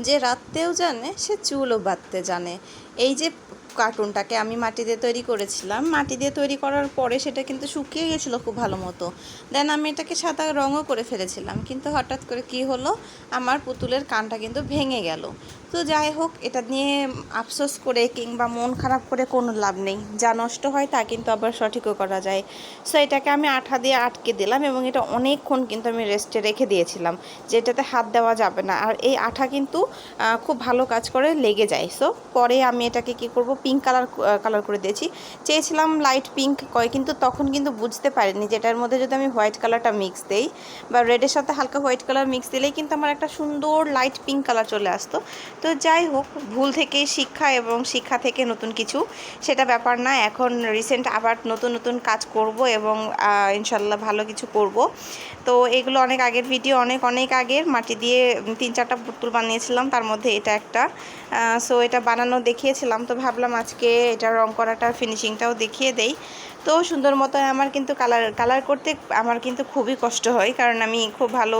যে রাঁধতেও জানে সে চুলও বাঁধতে জানে। এই যে কার্টুনটাকে আমি মাটি দিয়ে তৈরি করেছিলাম, মাটি দিয়ে তৈরি করার পরে সেটা কিন্তু শুকিয়ে গেছিলো খুব ভালো মতো। দেন আমি এটাকে সাদা রঙও করে ফেলেছিলাম, কিন্তু হঠাৎ করে কি হলো, আমার পুতুলের কানটা কিন্তু ভেঙে গেল। তো যাই হোক, এটা নিয়ে আফসোস করে কিংবা মন খারাপ করে কোনো লাভ নেই। যা নষ্ট হয় তা কিন্তু আবার সঠিকও করা যায়। সো এটাকে আমি আঠা দিয়ে আটকে দিলাম এবং এটা অনেকক্ষণ কিন্তু আমি রেস্টে রেখে দিয়েছিলাম, যেটাতে হাত দেওয়া যাবে না। আর এই আঠা কিন্তু খুব ভালো কাজ করে, লেগে যায়। সো পরে আমি এটাকে কি করব, পিঙ্ক কালার করে দিয়েছি। চেয়েছিলাম লাইট পিঙ্ক কয়, কিন্তু তখন কিন্তু বুঝতে পারিনি যে এটার মধ্যে যদি আমি হোয়াইট কালারটা মিক্স দেই বা রেডের সাথে হালকা হোয়াইট কালার মিক্স দিলেই কিন্তু আমার একটা সুন্দর লাইট পিঙ্ক কালার চলে আসতো। তো যাই হোক, ভুল থেকেই শিক্ষা এবং শিক্ষা থেকে নতুন কিছু, সেটা ব্যাপার না। এখন রিসেন্ট আবার নতুন নতুন কাজ করব এবং ইনশাল্লাহ ভালো কিছু করব। তো এগুলো অনেক আগের ভিডিও, অনেক আগের। মাটি দিয়ে 3-4টা পুতুল বানিয়েছিলাম, তার মধ্যে এটা একটা। সো এটা বানানো দেখিয়েছিলাম, তো ভাবলাম আজকে এটা রং করাটা ফিনিশিংটাও দেখিয়ে দেই। তো সুন্দর মতো আমার কিন্তু কালার করতে আমার কিন্তু খুবই কষ্ট হয়, কারণ আমি খুব ভালো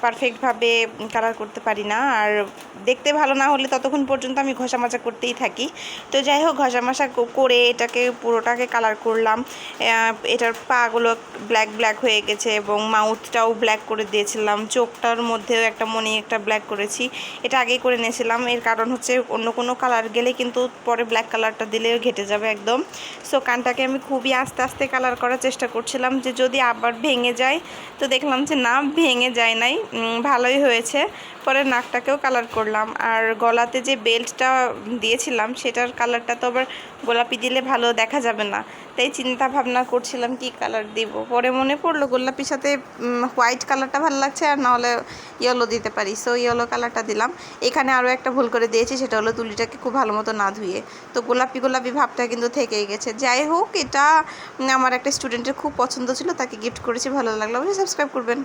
পারফেক্টভাবে কালার করতে পারি না। আর দেখতে ভালো না হলে ততক্ষণ পর্যন্ত আমি ঘষা মাজা করতেই থাকি। তো যাই হোক, ঘষা মাজা করে এটাকে পুরোটাকে কালার করলাম। এটার পাগুলো ব্ল্যাক হয়ে গেছে এবং মাউথটাও ব্ল্যাক করে দিয়েছিলাম। চোখটার মধ্যেও একটা মনি একটা ব্ল্যাক করেছি, এটা আগেই করে নিয়েছিলাম। এর কারণ হচ্ছে অন্য কোনো কালার গেলে কিন্তু পরে ব্ল্যাক কালারটা দিলেও ঘেটে যাবে একদম। সো কানটাকে আমি খুবই আস্তে আস্তে কালার করার চেষ্টা করছিলাম, যে যদি আবার ভেঙে যায়। তো দেখলাম যে না, ভেঙে যায় নাই, ভালোই হয়েছে। পরে নাকটাকেও কালার করলাম। আর গলাতে যে বেল্টটা দিয়েছিলাম সেটার কালারটা তো আবার গোলাপি দিলে ভালো দেখা যাবে না, তাই চিন্তা ভাবনা করছিলাম কি কালার দিব। পরে মনে পড়লো গোলাপির সাথে হোয়াইট কালারটা ভালো লাগছে, আর নাহলে ইয়েলো দিতে পারি। সো ইয়েলো কালারটা দিলাম। এখানে আরও একটা ভুল করে দিয়েছি, সেটা হলো তুলিটাকে খুব ভালো মতো না ধুয়ে, তো গোলাপি ভাবটা কিন্তু থেকেই গেছে। যাই হোক, এটা আমার একটা স্টুডেন্টের খুব পছন্দ ছিল, তাকে গিফট করেছি, ভালো লাগলো। অবশ্যই সাবস্ক্রাইব করবেন।